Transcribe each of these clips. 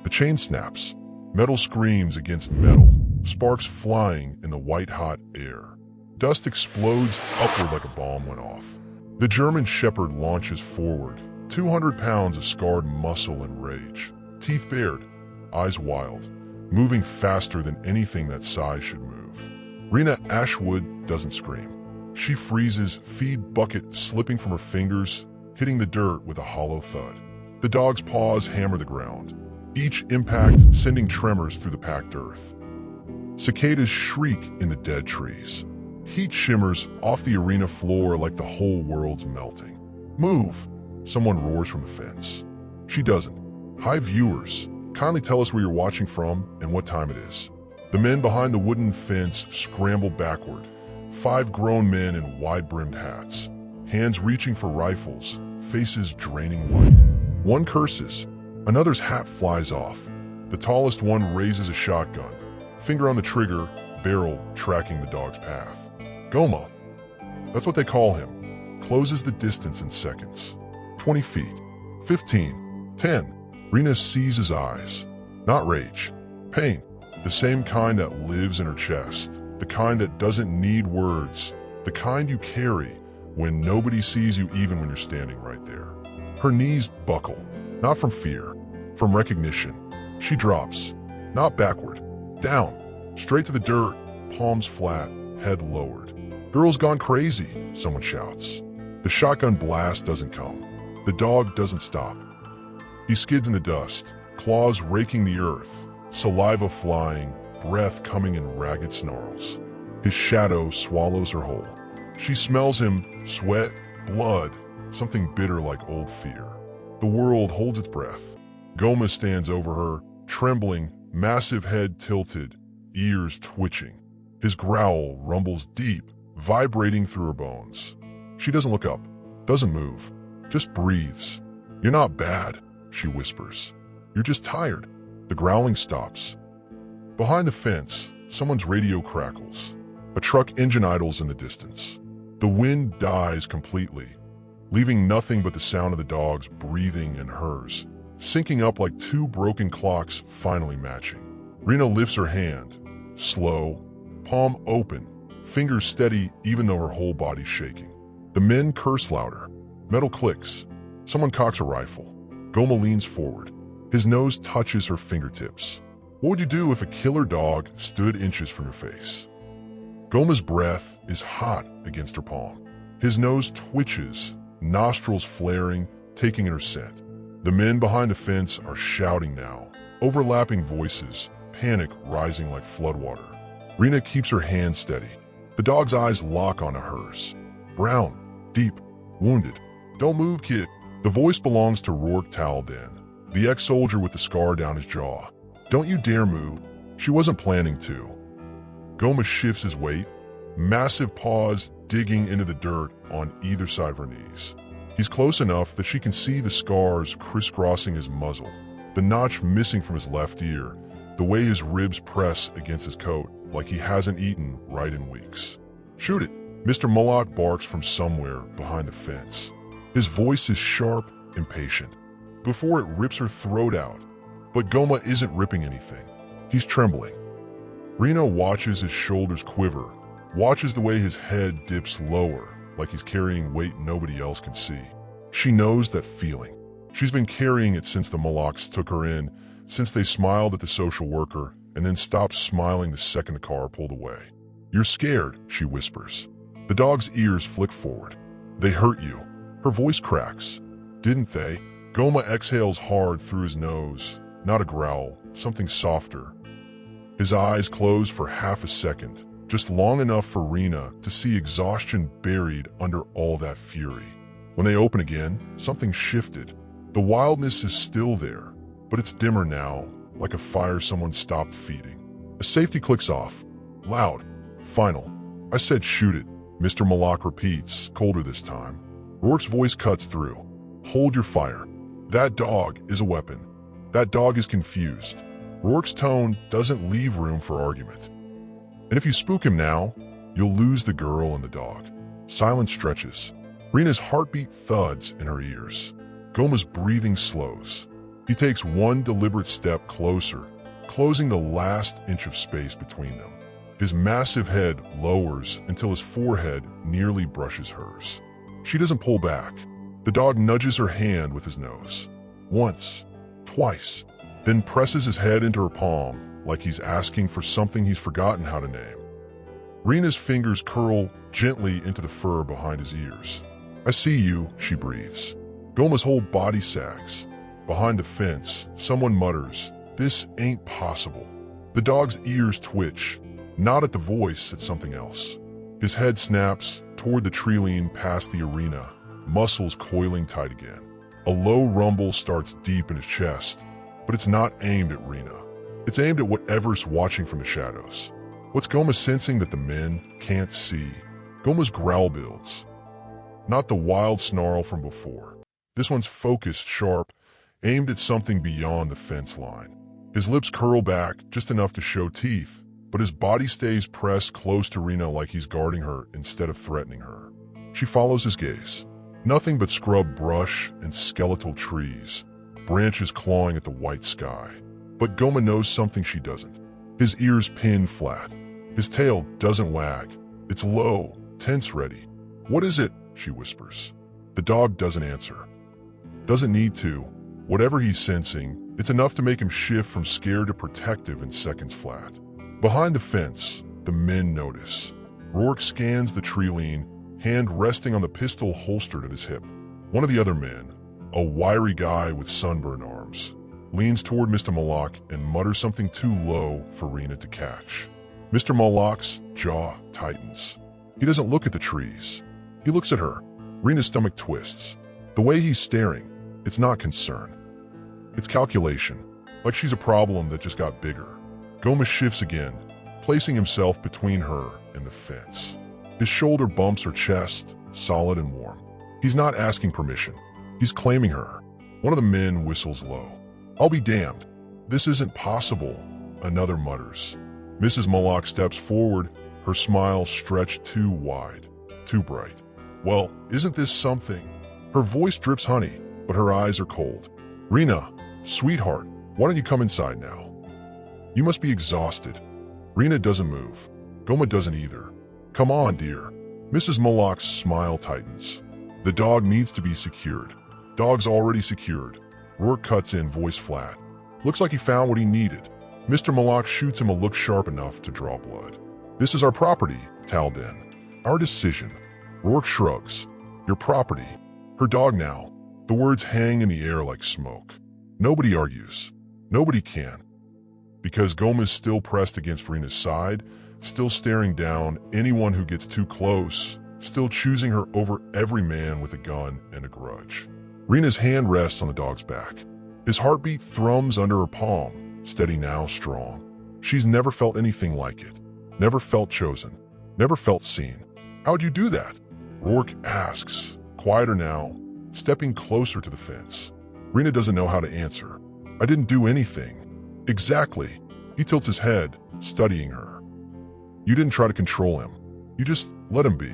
The chain snaps. Metal screams against metal, sparks flying in the white-hot air. Dust explodes upward like a bomb went off. The German Shepherd launches forward, 200 pounds of scarred muscle and rage, teeth bared, eyes wild, moving faster than anything that size should move. Rena Ashwood doesn't scream. She freezes, feed bucket slipping from her fingers, hitting the dirt with a hollow thud. The dog's paws hammer the ground, each impact sending tremors through the packed earth. Cicadas shriek in the dead trees. Heat shimmers off the arena floor like the whole world's melting. Move! Someone roars from the fence. She doesn't. Hi viewers, kindly tell us where you're watching from and what time it is. The men behind the wooden fence scramble backward. 5 grown men in wide-brimmed hats, hands reaching for rifles, faces draining white. One curses. Another's hat flies off. The tallest one raises a shotgun, finger on the trigger, barrel tracking the dog's path. Goma, that's what they call him, closes the distance in seconds. 20 feet, 15, 10. Rena sees his eyes. Not rage, pain, the same kind that lives in her chest, the kind that doesn't need words, the kind you carry when nobody sees you even when you're standing right there. Her knees buckle, not from fear, from recognition. She drops, not backward, down, straight to the dirt, palms flat, head lowered. Girl's gone crazy, someone shouts. The shotgun blast doesn't come. The dog doesn't stop. He skids in the dust, claws raking the earth, saliva flying, breath coming in ragged snarls. His shadow swallows her whole. She smells him, sweat, blood, something bitter like old fear. The world holds its breath. Goma stands over her, trembling, massive head tilted, ears twitching. His growl rumbles deep, vibrating through her bones. She doesn't look up, doesn't move, just breathes. You're not bad, she whispers. You're just tired. The growling stops. Behind the fence, someone's radio crackles. A truck engine idles in the distance. The wind dies completely, leaving nothing but the sound of the dog's breathing and hers, syncing up like 2 broken clocks finally matching. Rena lifts her hand, slow, palm open, fingers steady even though her whole body's shaking. The men curse louder. Metal clicks. Someone cocks a rifle. Goma leans forward. His nose touches her fingertips. What would you do if a killer dog stood inches from your face? Goma's breath is hot against her palm. His nose twitches, nostrils flaring, taking in her scent. The men behind the fence are shouting now, overlapping voices, panic rising like floodwater. Rena keeps her hand steady. The dog's eyes lock onto hers. Brown, deep, wounded. Don't move, kid. The voice belongs to Rourke Talden, the ex-soldier with the scar down his jaw. Don't you dare move. She wasn't planning to. Goma shifts his weight, massive paws digging into the dirt on either side of her knees. He's close enough that she can see the scars crisscrossing his muzzle, the notch missing from his left ear, the way his ribs press against his coat like he hasn't eaten right in weeks. Shoot it, Mr. Mullock barks from somewhere behind the fence. His voice is sharp, impatient, before it rips her throat out. But Goma isn't ripping anything. He's trembling. Rena watches his shoulders quiver, watches the way his head dips lower, like he's carrying weight nobody else can see. She knows that feeling. She's been carrying it since the Mullocks took her in, since they smiled at the social worker and then stopped smiling the second the car pulled away. You're scared, she whispers. The dog's ears flick forward. They hurt you. Her voice cracks. Didn't they? Goma exhales hard through his nose. Not a growl, something softer. His eyes close for half a second, just long enough for Rena to see exhaustion buried under all that fury. When they open again, something shifted. The wildness is still there, but it's dimmer now, like a fire someone stopped feeding. A safety clicks off. Loud. Final. I said shoot it, Mr. Mullock repeats, colder this time. Rourke's voice cuts through. Hold your fire. That dog is a weapon. That dog is confused. Rourke's tone doesn't leave room for argument. And if you spook him now, you'll lose the girl and the dog. Silence stretches. Rena's heartbeat thuds in her ears. Goma's breathing slows. He takes one deliberate step closer, closing the last inch of space between them. His massive head lowers until his forehead nearly brushes hers. She doesn't pull back. The dog nudges her hand with his nose. Once, twice, then presses his head into her palm like he's asking for something he's forgotten how to name. Rena's fingers curl gently into the fur behind his ears. "I see you," she breathes. Goma's whole body sags. Behind the fence, someone mutters, "This ain't possible." The dog's ears twitch, not at the voice, at something else. His head snaps toward the tree lean past the arena, muscles coiling tight again. A low rumble starts deep in his chest, but it's not aimed at Rena. It's aimed at whatever's watching from the shadows. What's Goma sensing that the men can't see? Goma's growl builds. Not the wild snarl from before. This one's focused, sharp, aimed at something beyond the fence line. His lips curl back just enough to show teeth, but his body stays pressed close to Rena like he's guarding her instead of threatening her. She follows his gaze. Nothing but scrub brush and skeletal trees, branches clawing at the white sky. But Goma knows something she doesn't. His ears pin flat. His tail doesn't wag. It's low, tense ready. "What is it?" she whispers. The dog doesn't answer. Doesn't need to. Whatever he's sensing, it's enough to make him shift from scared to protective in seconds flat. Behind the fence, the men notice. Rourke scans the tree lean, hand resting on the pistol holstered at his hip. One of the other men, a wiry guy with sunburned arms, leans toward Mr. Malak and mutters something too low for Rena to catch. Mr. Malak's jaw tightens. He doesn't look at the trees. He looks at her. Rena's stomach twists. The way he's staring, it's not concern. It's calculation, like she's a problem that just got bigger. Goma shifts again, placing himself between her and the fence. His shoulder bumps her chest, solid and warm. He's not asking permission. He's claiming her. One of the men whistles low. "I'll be damned. This isn't possible," another mutters. Mrs. Malak steps forward, her smile stretched too wide, too bright. "Well, isn't this something?" Her voice drips honey, but her eyes are cold. "Rena, sweetheart, why don't you come inside now? You must be exhausted." Rena doesn't move. Goma doesn't either. "Come on, dear." Mrs. Malak's smile tightens. "The dog needs to be secured." "Dog's already secured." Rourke cuts in, voice flat. "Looks like he found what he needed." Mr. Malak shoots him a look sharp enough to draw blood. "This is our property, Talden. Our decision." Rourke shrugs. "Your property. Her dog now." The words hang in the air like smoke. Nobody argues. Nobody can. Because Goma's still pressed against Rena's side, still staring down anyone who gets too close, still choosing her over every man with a gun and a grudge. Rena's hand rests on the dog's back. His heartbeat thrums under her palm, steady now, strong. She's never felt anything like it. Never felt chosen. Never felt seen. "How'd you do that?" Rourke asks, quieter now, stepping closer to the fence. Rena doesn't know how to answer. "I didn't do anything." "Exactly." He tilts his head, studying her. "You didn't try to control him. You just let him be."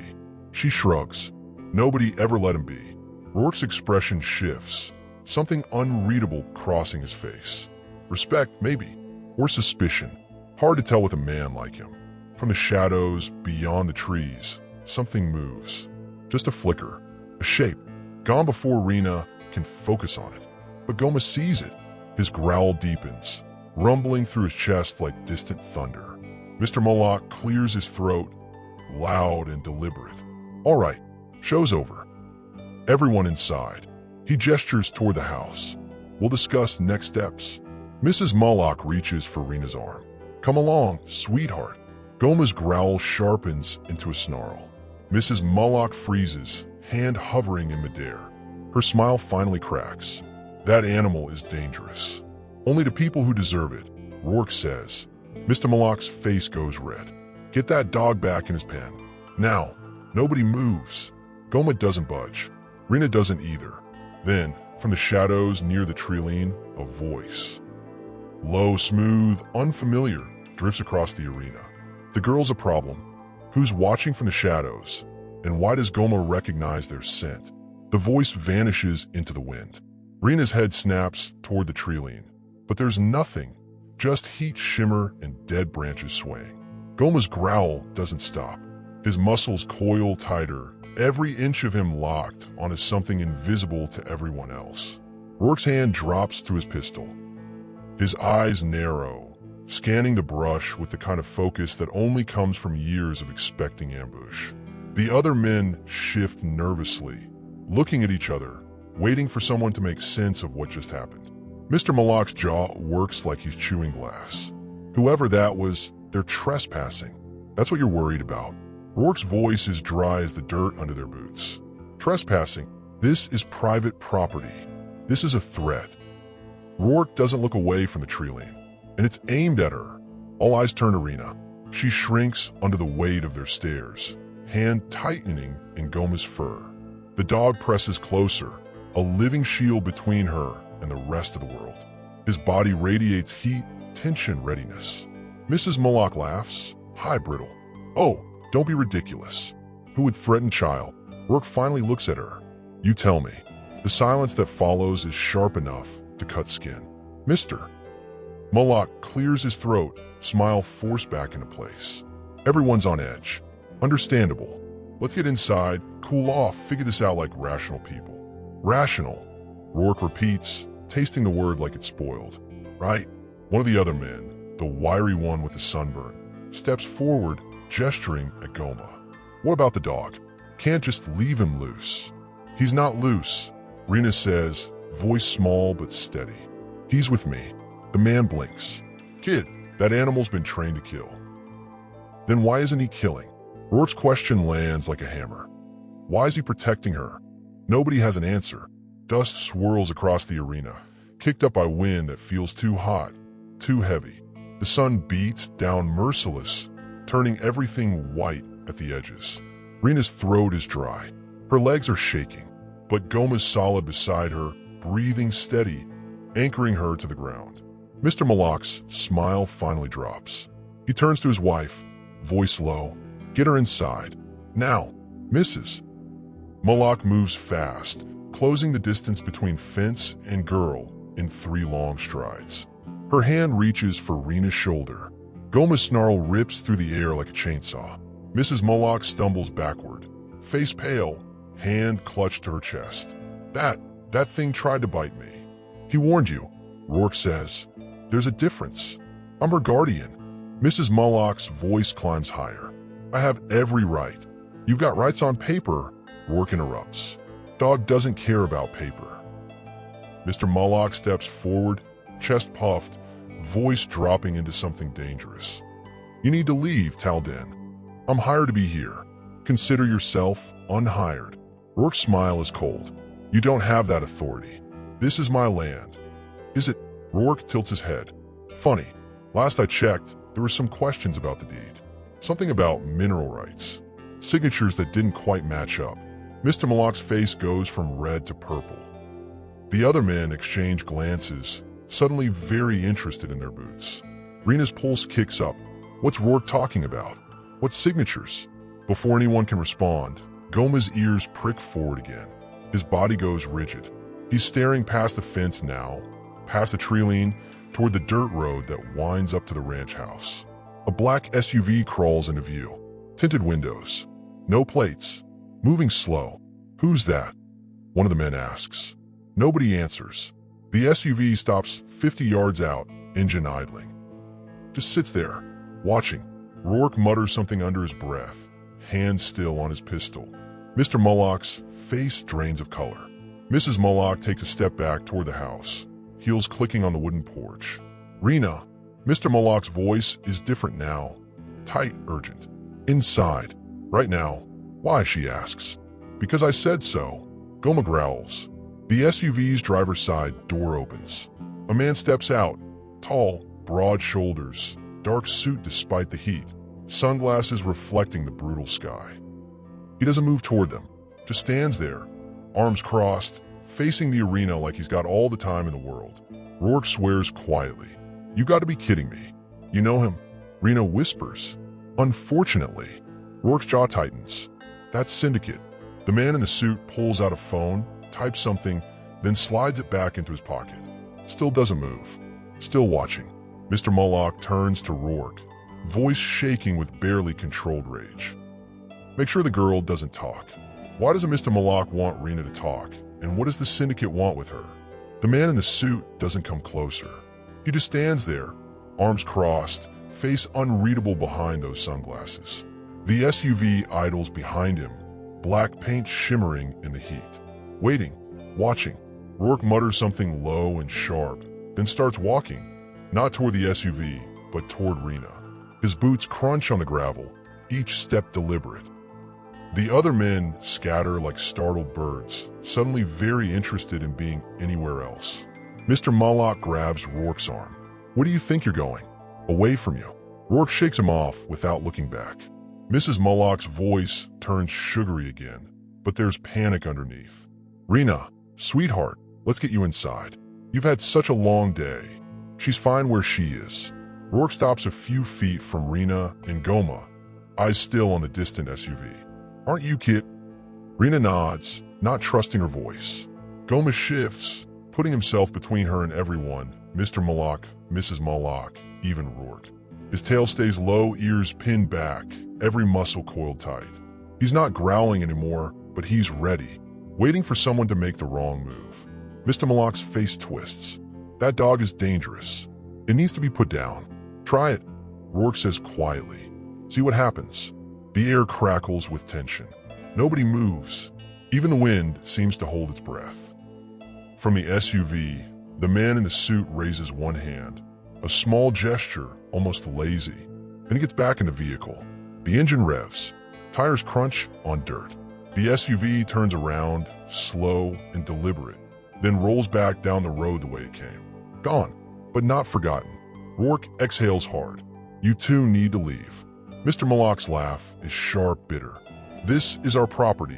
She shrugs. Nobody ever let him be. Rourke's expression shifts, something unreadable crossing his face. Respect, maybe, or suspicion. Hard to tell with a man like him. From the shadows, beyond the trees, something moves. Just a flicker, a shape, gone before Rena can focus on it. But Goma sees it. His growl deepens, rumbling through his chest like distant thunder. Mr. Malak clears his throat, loud and deliberate. "All right, show's over. Everyone inside." He gestures toward the house. "We'll discuss next steps." Mrs. Malak reaches for Rena's arm. "Come along, sweetheart." Goma's growl sharpens into a snarl. Mrs. Malak freezes, hand hovering in midair. Her smile finally cracks. "That animal is dangerous. Only to people who deserve it," Rourke says. Mr. Malak's face goes red. "Get that dog back in his pen. Now." Nobody moves. Goma doesn't budge. Rena doesn't either. Then, from the shadows near the tree lean, a voice. Low, smooth, unfamiliar, drifts across the arena. The girl's a problem. Who's watching from the shadows? And why does Goma recognize their scent? The voice vanishes into the wind. Rena's head snaps toward the trilene, but there's nothing, just heat shimmer and dead branches swaying. Goma's growl doesn't stop. His muscles coil tighter, every inch of him locked onto something invisible to everyone else. Rourke's hand drops to his pistol. His eyes narrow, scanning the brush with the kind of focus that only comes from years of expecting ambush. The other men shift nervously, looking at each other, waiting for someone to make sense of what just happened. Mr. Malak's jaw works like he's chewing glass. Whoever that was, they're trespassing. That's what you're worried about. Rourke's voice is dry as the dirt under their boots. Trespassing. This is private property. This is a threat. Rourke doesn't look away from the trilene, and it's aimed at her. All eyes turn to Rena. She shrinks under the weight of their stares, hand tightening in Goma's fur. The dog presses closer, a living shield between her and the rest of the world. His body radiates heat, tension, readiness. Mrs. Malak laughs. Hi, Brittle. Oh, don't be ridiculous. Who would threaten child? Rourke finally looks at her. You tell me. The silence that follows is sharp enough to cut skin. Mr. Malak clears his throat, smile forced back into place. Everyone's on edge. Understandable. Let's get inside, cool off, figure this out like rational people. Rational, Rourke repeats, tasting the word like it's spoiled. Right? One of the other men, the wiry one with the sunburn, steps forward, gesturing at Goma. What about the dog? Can't just leave him loose. He's not loose, Rena says, voice small but steady. He's with me. The man blinks. Kid, that animal's been trained to kill. Then why isn't he killing? Rourke's question lands like a hammer. Why is he protecting her? Nobody has an answer. Dust swirls across the arena, kicked up by wind that feels too hot, too heavy. The sun beats down merciless, turning everything white at the edges. Rena's throat is dry. Her legs are shaking, but Goma's solid beside her, breathing steady, anchoring her to the ground. Mr. Malak's smile finally drops. He turns to his wife, voice low. Get her inside. Now, Mrs. Malak moves fast, closing the distance between fence and girl in 3 long strides. Her hand reaches for Rena's shoulder. Goma's snarl rips through the air like a chainsaw. Mrs. Malak stumbles backward, face pale, hand clutched to her chest. That thing tried to bite me. He warned you, Rourke says. There's a difference. I'm her guardian. Mrs. Malak's voice climbs higher. I have every right. You've got rights on paper, Rourke interrupts. Dog doesn't care about paper. Mr. Malak steps forward, chest puffed, voice dropping into something dangerous. You need to leave, Talden. I'm hired to be here. Consider yourself unhired. Rourke's smile is cold. You don't have that authority. This is my land. Is it? Rourke tilts his head. Funny. Last I checked, there were some questions about the deed. Something about mineral rights. Signatures that didn't quite match up. Mr. Malak's face goes from red to purple. The other men exchange glances, suddenly very interested in their boots. Rena's pulse kicks up. What's Rourke talking about? What signatures? Before anyone can respond, Goma's ears prick forward again. His body goes rigid. He's staring past the fence now, past the trilene, toward the dirt road that winds up to the ranch house. A black SUV crawls into view. Tinted windows. No plates. Moving slow. Who's that? One of the men asks. Nobody answers. The SUV stops 50 yards out, engine idling. Just sits there, watching. Rourke mutters something under his breath, hand still on his pistol. Mr. Malak's face drains of color. Mrs. Malak takes a step back toward the house, heels clicking on the wooden porch. Rena, Mr. Malak's voice is different now, tight, urgent. Inside, right now. Why, she asks. Because I said so. Goma growls. The SUV's driver's side door opens. A man steps out, tall, broad shoulders, dark suit despite the heat, sunglasses reflecting the brutal sky. He doesn't move toward them, just stands there, arms crossed, facing the arena like he's got all the time in the world. Rourke swears quietly. You gotta be kidding me. You know him? Rena whispers. Unfortunately. Rourke's jaw tightens. That's Syndicate. The man in the suit pulls out a phone, types something, then slides it back into his pocket. Still doesn't move. Still watching. Mr. Moloch turns to Rourke, voice shaking with barely controlled rage. Make sure the girl doesn't talk. Why doesn't Mr. Moloch want Rena to talk? And what does the syndicate want with her? The man in the suit doesn't come closer. He just stands there, arms crossed, face unreadable behind those sunglasses. The SUV idles behind him, black paint shimmering in the heat. Waiting, watching. Rourke mutters something low and sharp, then starts walking, not toward the SUV, but toward Rena. His boots crunch on the gravel, each step deliberate. The other men scatter like startled birds, suddenly very interested in being anywhere else. Mr. Moloch grabs Rourke's arm. Where do you think you're going? Away from you. Rourke shakes him off without looking back. Mrs. Moloch's voice turns sugary again, but there's panic underneath. Rena, sweetheart, let's get you inside. You've had such a long day. She's fine where she is. Rourke stops a few feet from Rena and Goma, eyes still on the distant SUV. Aren't you, kid? Rena nods, not trusting her voice. Goma shifts, putting himself between her and everyone, Mr. Moloch, Mrs. Moloch, even Rourke. His tail stays low, ears pinned back, every muscle coiled tight. He's not growling anymore, but he's ready, waiting for someone to make the wrong move. Mr. Moloch's face twists. That dog is dangerous. It needs to be put down. Try it, Rourke says quietly. See what happens. The air crackles with tension. Nobody moves. Even the wind seems to hold its breath. From the SUV, the man in the suit raises one hand, a small gesture, almost lazy. Then he gets back in the vehicle. The engine revs. Tires crunch on dirt. The SUV turns around, slow and deliberate, then rolls back down the road the way it came. Gone, but not forgotten. Rourke exhales hard. You two need to leave. Mr. Moloch's laugh is sharp, bitter. This is our property.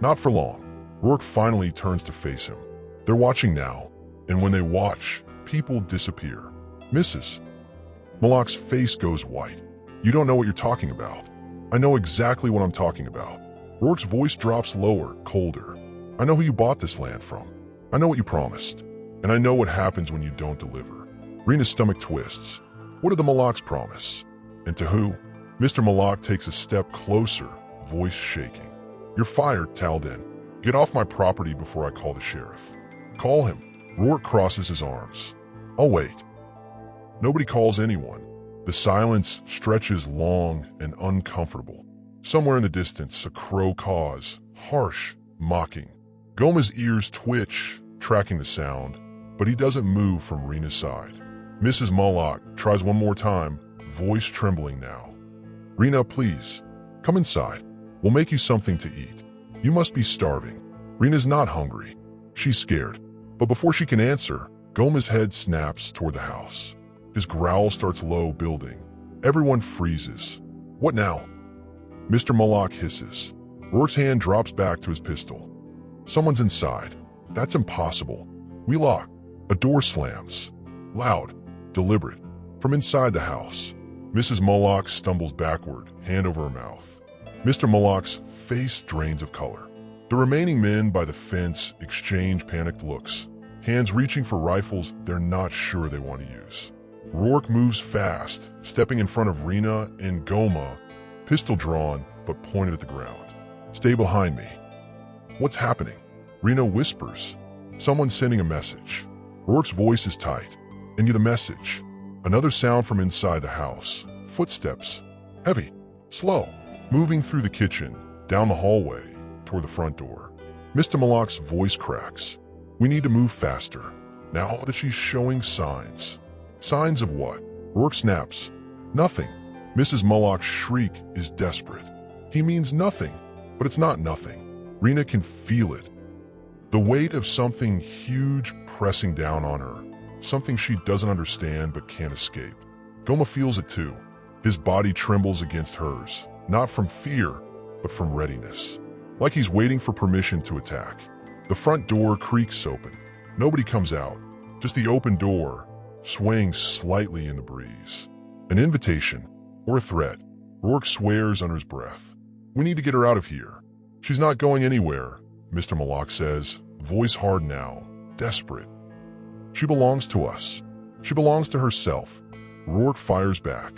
Not for long. Rourke finally turns to face him. They're watching now, and when they watch, people disappear. Mrs. Moloch's face goes white. You don't know what you're talking about. I know exactly what I'm talking about. Rourke's voice drops lower, colder. I know who you bought this land from. I know what you promised. And I know what happens when you don't deliver. Rena's stomach twists. What did the Molochs promise? And to who? Mr. Moloch takes a step closer, voice shaking. You're fired, Talden. Get off my property before I call the sheriff. Call him. Rourke crosses his arms. I'll wait. Nobody calls anyone. The silence stretches long and uncomfortable. Somewhere in the distance, a crow caws, harsh, mocking. Goma's ears twitch, tracking the sound, but he doesn't move from Rena's side. Mrs. Moloch tries one more time, voice trembling now. Rena, please, come inside. We'll make you something to eat. You must be starving. Rena's not hungry. She's scared. But before she can answer, Goma's head snaps toward the house. His growl starts low, building. Everyone freezes. What now? Mr. Moloch hisses. Rourke's hand drops back to his pistol. Someone's inside. That's impossible. We lock. A door slams. Loud, deliberate. From inside the house. Mrs. Moloch stumbles backward, hand over her mouth. Mr. Moloch's face drains of color. The remaining men by the fence exchange panicked looks, hands reaching for rifles they're not sure they want to use. Rourke moves fast, stepping in front of Rena and Goma, pistol drawn but pointed at the ground. Stay behind me. What's happening? Rena whispers. Someone's sending a message. Rourke's voice is tight. And you the message. Another sound from inside the house. Footsteps. Heavy. Slow. Moving through the kitchen, down the hallway, toward the front door. Mr. Moloch's voice cracks. We need to move faster. Now that she's showing signs. Signs of what? Rourke snaps. Nothing. Mrs. Moloch's shriek is desperate. He means nothing, but it's not nothing. Rena can feel it. The weight of something huge pressing down on her. Something she doesn't understand but can't escape. Goma feels it too. His body trembles against hers, not from fear, but from readiness. Like he's waiting for permission to attack. The front door creaks open. Nobody comes out, just the open door, swaying slightly in the breeze. An invitation, or a threat. Rourke swears under his breath. We need to get her out of here. She's not going anywhere, Mr. Moloch says, voice hard now, desperate. She belongs to us. She belongs to herself. Rourke fires back.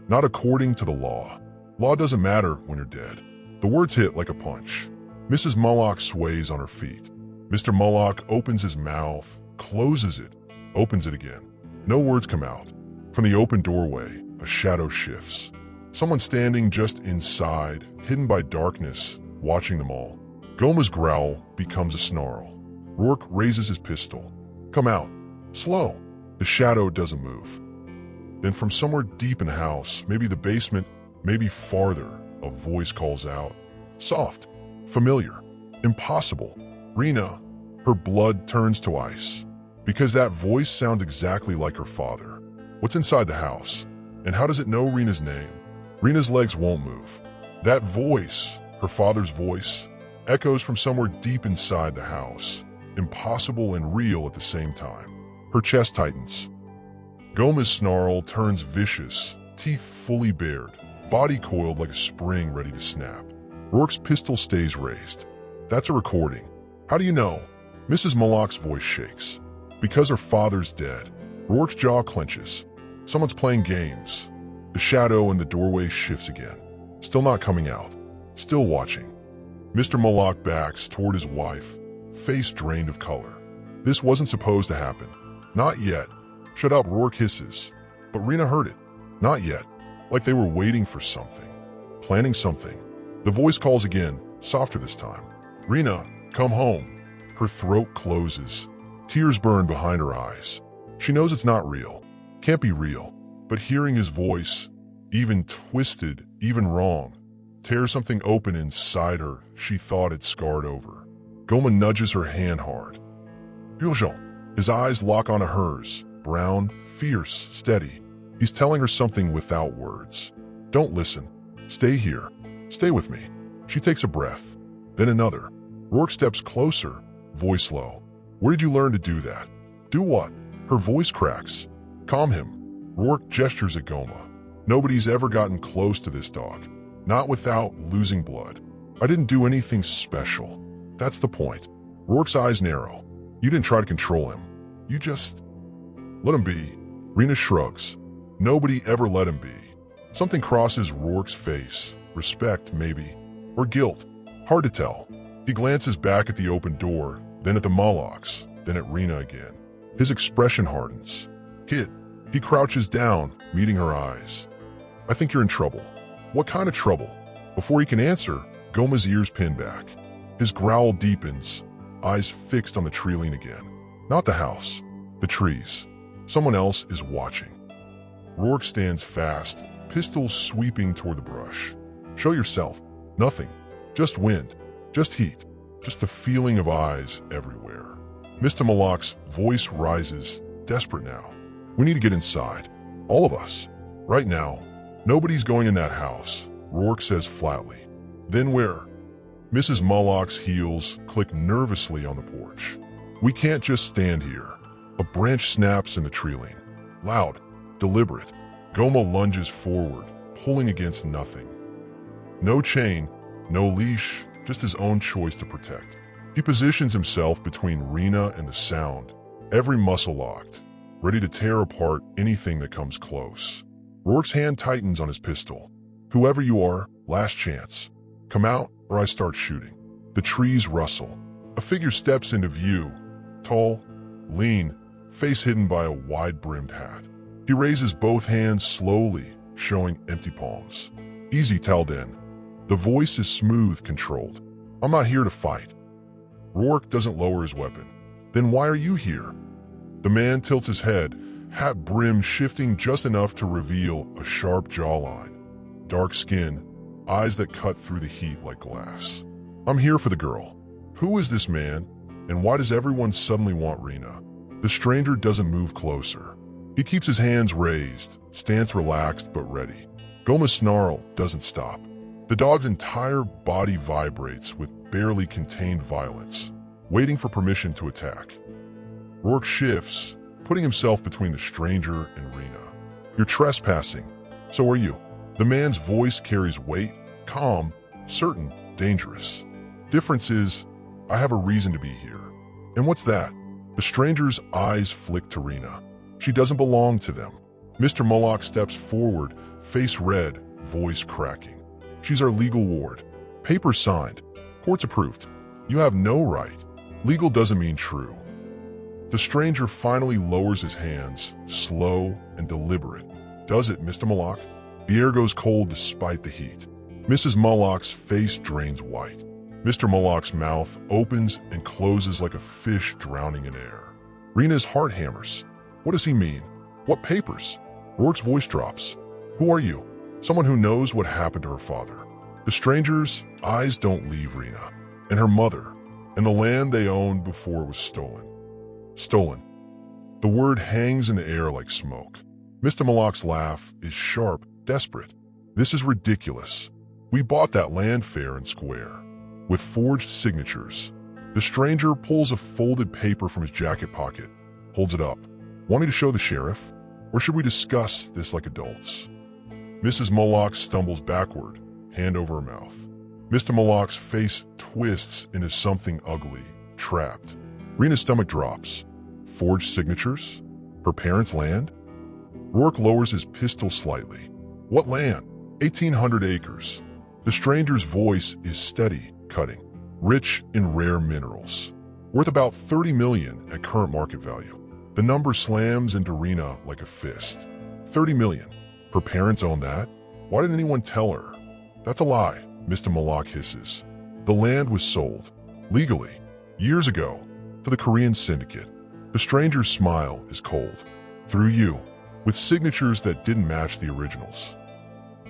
Not according to the law. Law doesn't matter when you're dead. The words hit like a punch. Mrs. Mullock sways on her feet. Mr. Mullock opens his mouth, closes it, opens it again. No words come out. From the open doorway, a shadow shifts. Someone standing just inside, hidden by darkness, watching them all. Goma's growl becomes a snarl. Rourke raises his pistol. Come out. Slow. The shadow doesn't move. Then from somewhere deep in the house, maybe the basement, maybe farther, a voice calls out. Soft. Familiar. Impossible. Rena. Her blood turns to ice. Because that voice sounds exactly like her father. What's inside the house? And how does it know Rena's name? Rena's legs won't move. That voice, her father's voice, echoes from somewhere deep inside the house. Impossible and real at the same time. Her chest tightens. Goma's snarl turns vicious, teeth fully bared, body coiled like a spring ready to snap. Rourke's pistol stays raised. That's a recording. How do you know? Mrs. Mullock's voice shakes. Because her father's dead. Rourke's jaw clenches. Someone's playing games. The shadow in the doorway shifts again. Still not coming out. Still watching. Mr. Mullock backs toward his wife, face drained of color. This wasn't supposed to happen. Not yet. Shut up, Rourke hisses. But Rena heard it. Not yet. Like they were waiting for something. Planning something. The voice calls again, softer this time. Rena, come home. Her throat closes. Tears burn behind her eyes. She knows it's not real. Can't be real. But hearing his voice, even twisted, even wrong, tears something open inside her she thought had scarred over. Goma nudges her hand hard. Urgent. His eyes lock onto hers. Brown, fierce, steady. He's telling her something without words. Don't listen. Stay here. Stay with me. She takes a breath. Then another. Rourke steps closer, voice low. Where did you learn to do that? Do what? Her voice cracks. Calm him. Rourke gestures at Goma. Nobody's ever gotten close to this dog. Not without losing blood. I didn't do anything special. That's the point. Rourke's eyes narrow. You didn't try to control him. You just... let him be. Rena shrugs. Nobody ever let him be. Something crosses Rourke's face. Respect, maybe. Or guilt. Hard to tell. He glances back at the open door, then at the Mullocks, then at Rena again. His expression hardens. Kid. He crouches down, meeting her eyes. I think you're in trouble. What kind of trouble? Before he can answer, Goma's ears pin back. His growl deepens, eyes fixed on the treeline again. Not the house. The trees. Someone else is watching. Rourke stands fast, pistol sweeping toward the brush. Show yourself. Nothing. Just wind. Just heat. Just the feeling of eyes everywhere. Mr. Mullock's voice rises, desperate now. We need to get inside. All of us. Right now. Nobody's going in that house, Rourke says flatly. Then where? Mrs. Mullock's heels click nervously on the porch. We can't just stand here. A branch snaps in the treeline. Loud, deliberate. Goma lunges forward, pulling against nothing. No chain, no leash, just his own choice to protect. He positions himself between Rena and the sound, every muscle locked, ready to tear apart anything that comes close. Rourke's hand tightens on his pistol. Whoever you are, last chance. Come out or I start shooting. The trees rustle. A figure steps into view, tall, lean, face hidden by a wide-brimmed hat. He raises both hands slowly, showing empty palms. Easy, Talden. The voice is smooth, controlled. I'm not here to fight. Rourke doesn't lower his weapon. Then why are you here? The man tilts his head, hat brim shifting just enough to reveal a sharp jawline. Dark skin, eyes that cut through the heat like glass. I'm here for the girl. Who is this man, and why does everyone suddenly want Rena? The stranger doesn't move closer. He keeps his hands raised, stance relaxed but ready. Goma's snarl doesn't stop. The dog's entire body vibrates with barely contained violence, waiting for permission to attack. Rourke shifts, putting himself between the stranger and Rena. You're trespassing. So are you. The man's voice carries weight, calm, certain, dangerous. Difference is, I have a reason to be here. And what's that? The stranger's eyes flick to Rena. She doesn't belong to them. Mr. Moloch steps forward, face red, voice cracking. She's our legal ward. Papers signed. Court's approved. You have no right. Legal doesn't mean true. The stranger finally lowers his hands, slow and deliberate. Does it, Mr. Moloch? The air goes cold despite the heat. Mrs. Moloch's face drains white. Mr. Moloch's mouth opens and closes like a fish drowning in air. Rena's heart hammers. What does he mean? What papers? Rourke's voice drops. Who are you? Someone who knows what happened to her father. The stranger's eyes don't leave Rena, and her mother, and the land they owned before it was stolen. Stolen. The word hangs in the air like smoke. Mr. Moloch's laugh is sharp, desperate. This is ridiculous. We bought that land fair and square, with forged signatures. The stranger pulls a folded paper from his jacket pocket, holds it up. Wanting to show the sheriff? Or should we discuss this like adults? Mrs. Moloch stumbles backward, hand over her mouth. Mr. Moloch's face twists into something ugly, trapped. Rena's stomach drops. Forged signatures? Her parents' land? Rourke lowers his pistol slightly. What land? 1,800 acres. The stranger's voice is steady, cutting. Rich in rare minerals. Worth about $30 million at current market value. The number slams into Rena like a fist. $30 million. Her parents own that? Why didn't anyone tell her? That's a lie, Mr. Moloch hisses. The land was sold, legally, years ago, to the Korean syndicate. The stranger's smile is cold. Through you, with signatures that didn't match the originals.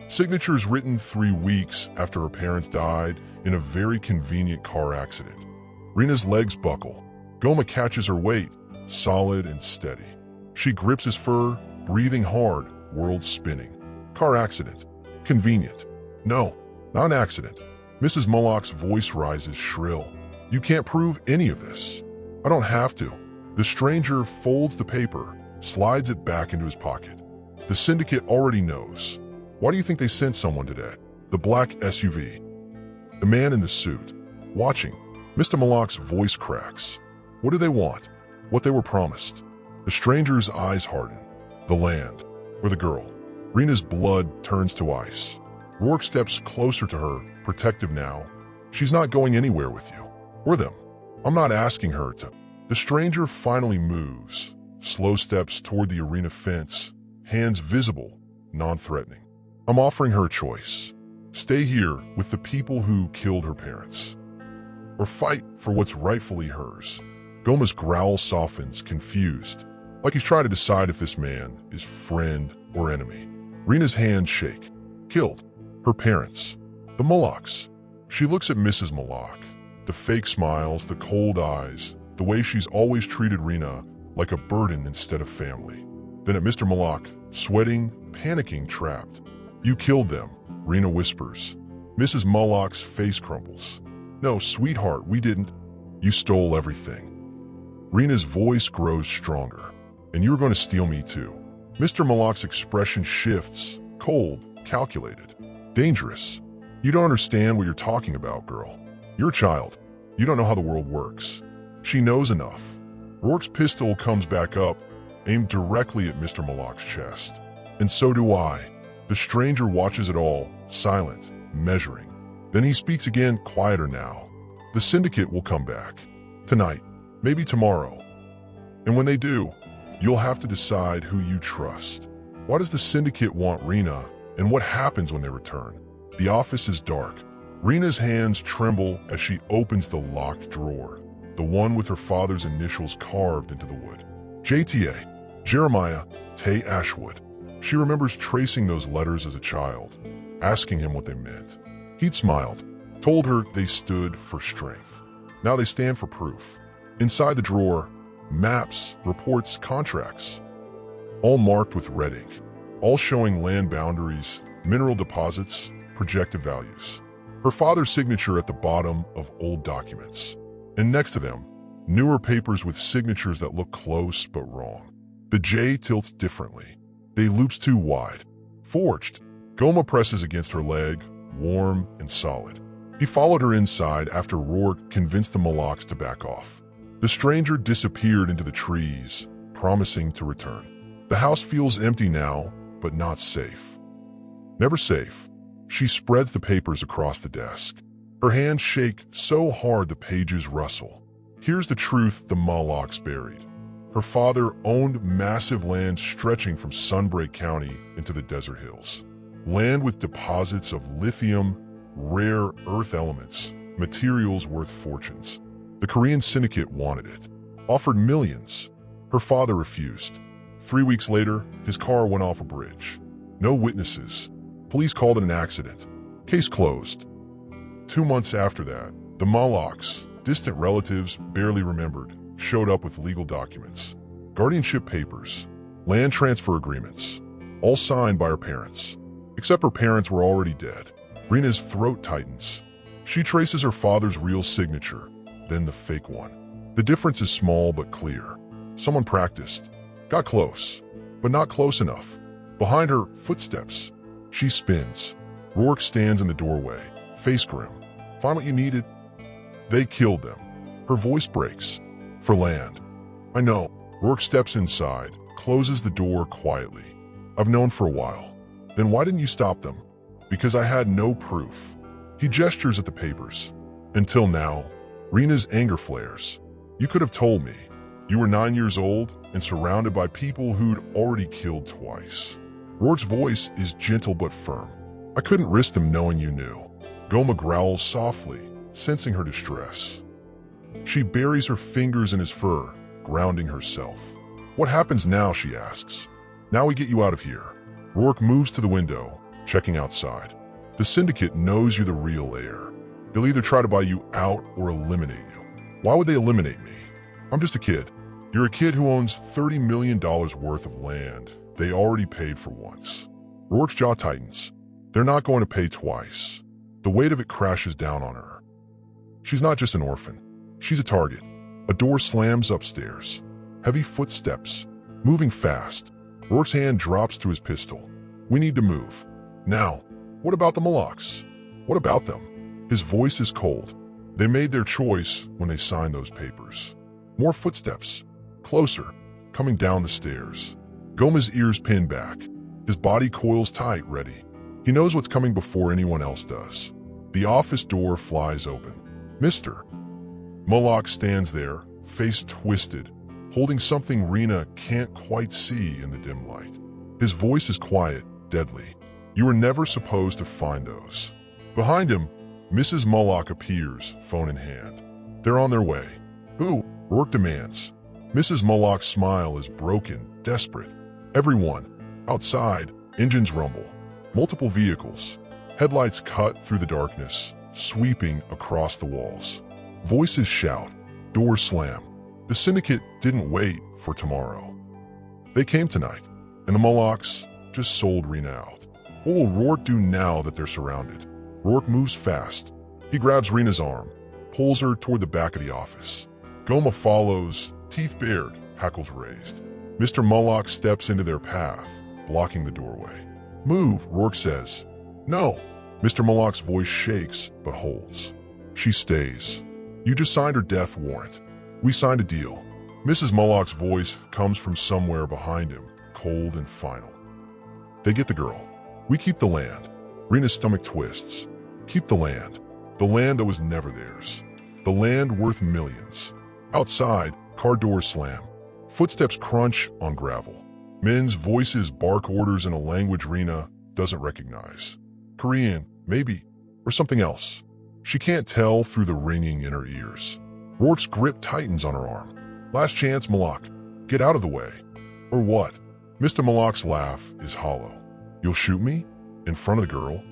Signatures written 3 weeks after her parents died in a very convenient car accident. Rena's legs buckle. Goma catches her weight, solid and steady. She grips his fur, breathing hard, world spinning. Car accident. Convenient. No, not an accident. Mrs. Moloch's voice rises shrill. You can't prove any of this. I don't have to. The stranger folds the paper, slides it back into his pocket. The syndicate already knows. Why do you think they sent someone today? The black SUV. The man in the suit. Watching. Mr. Moloch's voice cracks. What do they want? What they were promised. The stranger's eyes harden. The land. Or the girl. Rena's blood turns to ice. Rourke steps closer to her, protective now. She's not going anywhere with you. Or them. I'm not asking her to. The stranger finally moves. Slow steps toward the arena fence. Hands visible, non-threatening. I'm offering her a choice. Stay here with the people who killed her parents. Or fight for what's rightfully hers. Goma's growl softens, confused, like he's trying to decide if this man is friend or enemy. Rena's hands shake. Killed. Her parents. The Molochs. She looks at Mrs. Moloch. The fake smiles, the cold eyes, the way she's always treated Rena like a burden instead of family. Then at Mr. Moloch, sweating, panicking, trapped. You killed them, Rena whispers. Mrs. Moloch's face crumbles. No, sweetheart, we didn't. You stole everything. Rena's voice grows stronger. And you're going to steal me too. Mr. Moloch's expression shifts, cold, calculated, dangerous. You don't understand what you're talking about, girl. You're a child. You don't know how the world works. She knows enough. Rourke's pistol comes back up, aimed directly at Mr. Moloch's chest. And so do I. The stranger watches it all, silent, measuring. Then he speaks again, quieter now. The syndicate will come back. Tonight, maybe tomorrow. And when they do, you'll have to decide who you trust. Why does the syndicate want Rena, and what happens when they return? The office is dark. Rena's hands tremble as she opens the locked drawer, the one with her father's initials carved into the wood. JTA, Jeremiah Tay Ashwood. She remembers tracing those letters as a child, asking him what they meant. He'd smiled, told her they stood for strength. Now they stand for proof. Inside the drawer, maps, reports, contracts, all marked with red ink, all showing land boundaries, mineral deposits, projected values. Her father's signature at the bottom of old documents. And next to them, newer papers with signatures that look close but wrong. The J tilts differently. They loops too wide. Forged. Goma presses against her leg, warm and solid. He followed her inside after Rourke convinced the Molochs to back off. The stranger disappeared into the trees, promising to return. The house feels empty now, but not safe. Never safe. She spreads the papers across the desk. Her hands shake so hard the pages rustle. Here's the truth the Molochs buried. Her father owned massive land stretching from Sunbreak County into the desert hills. Land with deposits of lithium, rare earth elements, materials worth fortunes. The Korean syndicate wanted it, offered millions. Her father refused. 3 weeks later, his car went off a bridge. No witnesses. Police called it an accident. Case closed. 2 months after that, the Molochs, distant relatives barely remembered, showed up with legal documents. Guardianship papers, land transfer agreements, all signed by her parents. Except her parents were already dead. Rena's throat tightens. She traces her father's real signature, then the fake one. The difference is small but clear. Someone practiced. Got close, but not close enough. Behind her, footsteps. She spins. Rourke stands in the doorway, face grim. Find what you needed? They killed them. Her voice breaks. For land. I know. Rourke steps inside, closes the door quietly. I've known for a while. Then why didn't you stop them? Because I had no proof. He gestures at the papers. Until now, Rena's anger flares. You could have told me. You were 9 years old and surrounded by people who'd already killed twice. Rourke's voice is gentle but firm. I couldn't risk them knowing you knew. Goma growls softly, sensing her distress. She buries her fingers in his fur, grounding herself. What happens now, she asks. Now we get you out of here. Rourke moves to the window, checking outside. The syndicate knows you're the real heir. They'll either try to buy you out or eliminate you. Why would they eliminate me? I'm just a kid. You're a kid who owns $30 million worth of land they already paid for once. Rourke's jaw tightens. They're not going to pay twice. The weight of it crashes down on her. She's not just an orphan. She's a target. A door slams upstairs. Heavy footsteps. Moving fast. Rourke's hand drops to his pistol. We need to move. Now. What about the Molochs? What about them? His voice is cold. They made their choice when they signed those papers. More footsteps. Closer. Coming down the stairs. Goma's ears pin back. His body coils tight, ready. He knows what's coming before anyone else does. The office door flies open. Mr. Moloch stands there, face twisted, holding something Rena can't quite see in the dim light. His voice is quiet, deadly. You were never supposed to find those. Behind him, Mrs. Moloch appears, phone in hand. They're on their way. Who? Rourke demands. Mrs. Moloch's smile is broken, desperate. Everyone. Outside, engines rumble. Multiple vehicles. Headlights cut through the darkness, sweeping across the walls. Voices shout. Doors slam. The syndicate didn't wait for tomorrow. They came tonight, and the Molochs just sold Rena out. What will Rourke do now that they're surrounded? Rourke moves fast. He grabs Rena's arm, pulls her toward the back of the office. Goma follows, teeth bared, hackles raised. Mr. Moloch steps into their path, blocking the doorway. Move, Rourke says. No. Mr. Moloch's voice shakes, but holds. She stays. You just signed her death warrant. We signed a deal. Mrs. Moloch's voice comes from somewhere behind him, cold and final. They get the girl. We keep the land. Rena's stomach twists. Keep the land. The land that was never theirs. The land worth millions. Outside, car doors slam. Footsteps crunch on gravel. Men's voices bark orders in a language Rena doesn't recognize. Korean, maybe, or something else. She can't tell through the ringing in her ears. Rourke's grip tightens on her arm. Last chance, Moloch. Get out of the way. Or what? Mr. Moloch's laugh is hollow. You'll shoot me? In front of the girl?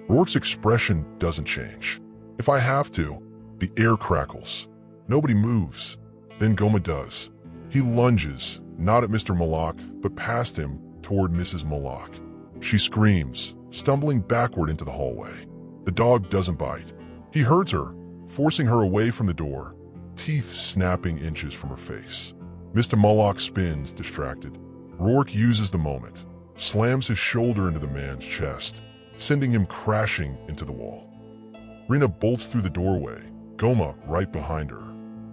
Rourke's expression doesn't change. If I have to, the air crackles. Nobody moves. Then Goma does. He lunges, not at Mr. Moloch, but past him toward Mrs. Moloch. She screams, stumbling backward into the hallway. The dog doesn't bite. He herds her, forcing her away from the door, teeth snapping inches from her face. Mr. Moloch spins, distracted. Rourke uses the moment, slams his shoulder into the man's chest, sending him crashing into the wall. Rena bolts through the doorway, Goma right behind her.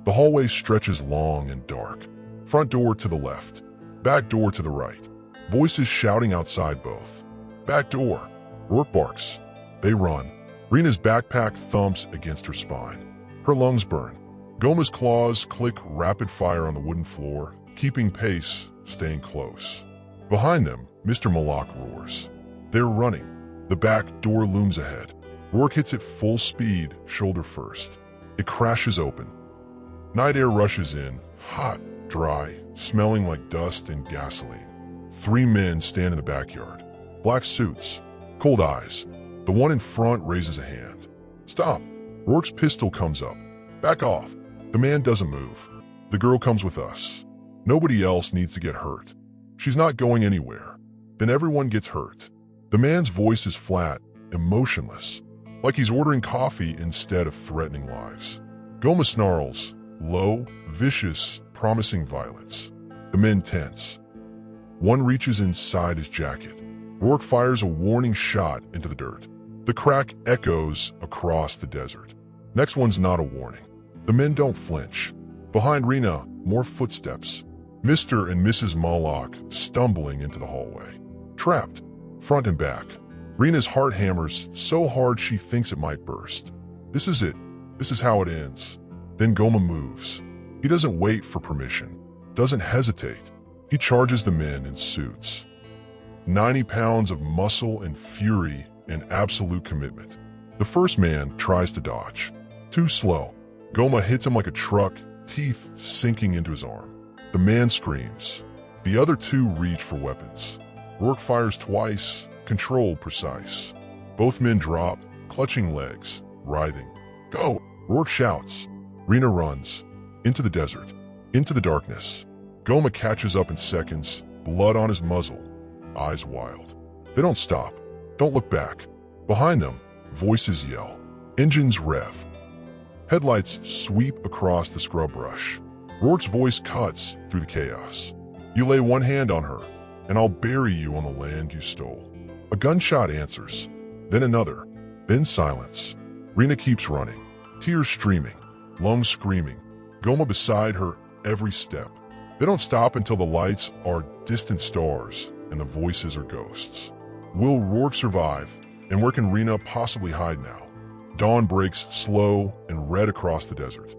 The hallway stretches long and dark. Front door to the left, back door to the right. Voices shouting outside both. Back door. Rourke barks. They run. Rena's backpack thumps against her spine. Her lungs burn. Goma's claws click rapid fire on the wooden floor, keeping pace, staying close. Behind them, Mr. Malak roars. They're running. The back door looms ahead. Rourke hits it full speed, shoulder first. It crashes open. Night air rushes in, hot, dry, smelling like dust and gasoline. 3 men stand in the backyard. Black suits, cold eyes. The one in front raises a hand. Stop. Rourke's pistol comes up. Back off. The man doesn't move. The girl comes with us. Nobody else needs to get hurt. She's not going anywhere. Then everyone gets hurt. The man's voice is flat, emotionless, like he's ordering coffee instead of threatening lives. Goma snarls, low, vicious, promising violence. The men tense. One reaches inside his jacket. Rourke fires a warning shot into the dirt. The crack echoes across the desert. Next one's not a warning. The men don't flinch. Behind Rena, more footsteps. Mr. and Mrs. Malak stumbling into the hallway. Trapped, front and back. Rena's heart hammers so hard she thinks it might burst. This is it. This is how it ends. Then Goma moves. He doesn't wait for permission. Doesn't hesitate. He charges the men in suits. 90 pounds of muscle and fury and absolute commitment. The first man tries to dodge. Too slow. Goma hits him like a truck, teeth sinking into his arm. The man screams. The other 2 reach for weapons. Rourke fires twice, control precise. Both men drop, clutching legs, writhing. Go! Rourke shouts. Rena runs. Into the desert. Into the darkness. Goma catches up in seconds, blood on his muzzle, eyes wild. They don't stop. Don't look back. Behind them, voices yell. Engines rev. Headlights sweep across the scrub brush. Rourke's voice cuts through the chaos. You lay one hand on her, and I'll bury you on the land you stole. A gunshot answers, then another, then silence. Rena keeps running, tears streaming, lungs screaming. Goma beside her every step. They don't stop until the lights are distant stars and the voices are ghosts. Will Rourke survive? And where can Rena possibly hide now? Dawn breaks slow and red across the desert.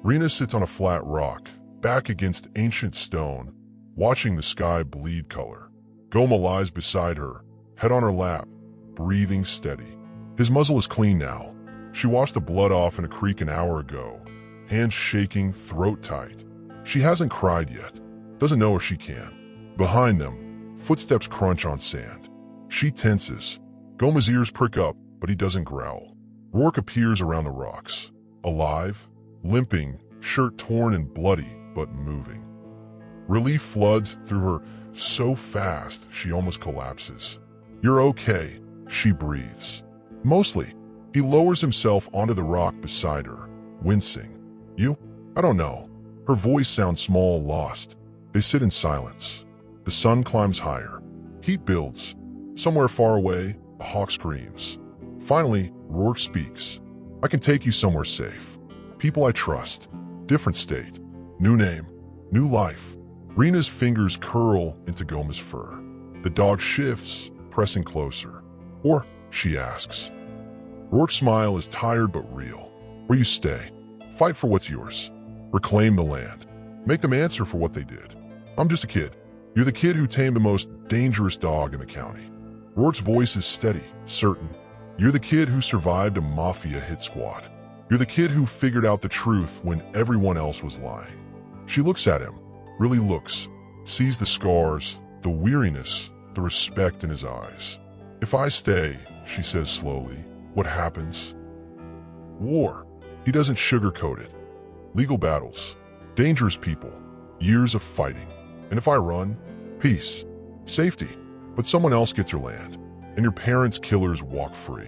Rena sits on a flat rock, back against ancient stone, watching the sky bleed color. Goma lies beside her, head on her lap, breathing steady. His muzzle is clean now. She washed the blood off in a creek an hour ago, hands shaking, throat tight. She hasn't cried yet, doesn't know if she can. Behind them, footsteps crunch on sand. She tenses. Goma's ears prick up, but he doesn't growl. Rourke appears around the rocks, alive, limping, shirt torn and bloody, but moving. Relief floods through her so fast she almost collapses. You're okay, she breathes. Mostly. He lowers himself onto the rock beside her, wincing. You? I don't know. Her voice sounds small, lost. They sit in silence. The sun climbs higher. Heat builds. Somewhere far away, a hawk screams. Finally, Rourke speaks. I can take you somewhere safe. People I trust. Different state. New name. New life. Rena's fingers curl into Goma's fur. The dog shifts, pressing closer. Or, she asks. Rourke's smile is tired but real. Where you stay. Fight for what's yours. Reclaim the land. Make them answer for what they did. I'm just a kid. You're the kid who tamed the most dangerous dog in the county. Rourke's voice is steady, certain. You're the kid who survived a mafia hit squad. You're the kid who figured out the truth when everyone else was lying. She looks at him, really looks, sees the scars, the weariness, the respect in his eyes. If I stay, she says slowly, what happens? War. He doesn't sugarcoat it. Legal battles. Dangerous people. Years of fighting. And if I run, peace. Safety. But someone else gets your land. And your parents' killers walk free.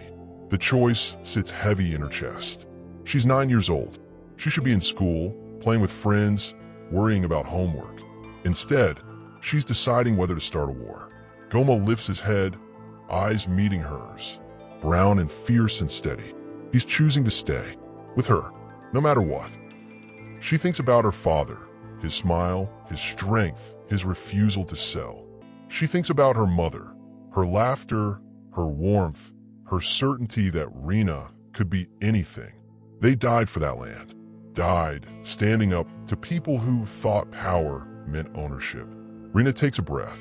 The choice sits heavy in her chest. She's 9 years old. She should be in school, playing with friends, worrying about homework. Instead, she's deciding whether to start a war. Goma lifts his head, eyes meeting hers, brown and fierce and steady. He's choosing to stay, with her, no matter what. She thinks about her father, his smile, his strength, his refusal to sell. She thinks about her mother, her laughter, her warmth, her certainty that Rena could be anything. They died for that land, died standing up to people who thought power meant ownership. Rena takes a breath,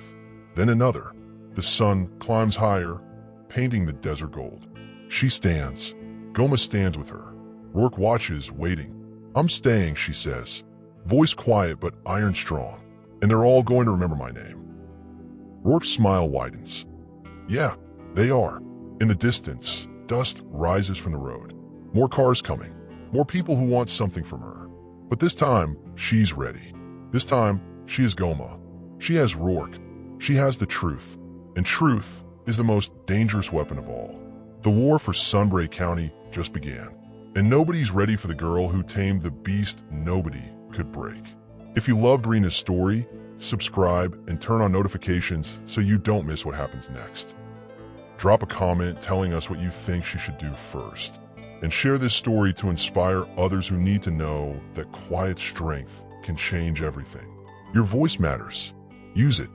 then another. The sun climbs higher, painting the desert gold. She stands. Goma stands with her. Rourke watches, waiting. "I'm staying," she says. Voice quiet but iron strong. "And they're all going to remember my name." Rourke's smile widens. "Yeah, they are." In the distance, dust rises from the road. More cars coming. More people who want something from her. But this time, she's ready. This time, she is Goma. She has Rourke. She has the truth. And truth is the most dangerous weapon of all. The war for Sunbury County just began. And nobody's ready for the girl who tamed the beast nobody could break. If you loved Rena's story, subscribe and turn on notifications so you don't miss what happens next. Drop a comment telling us what you think she should do first. And share this story to inspire others who need to know that quiet strength can change everything. Your voice matters. Use it.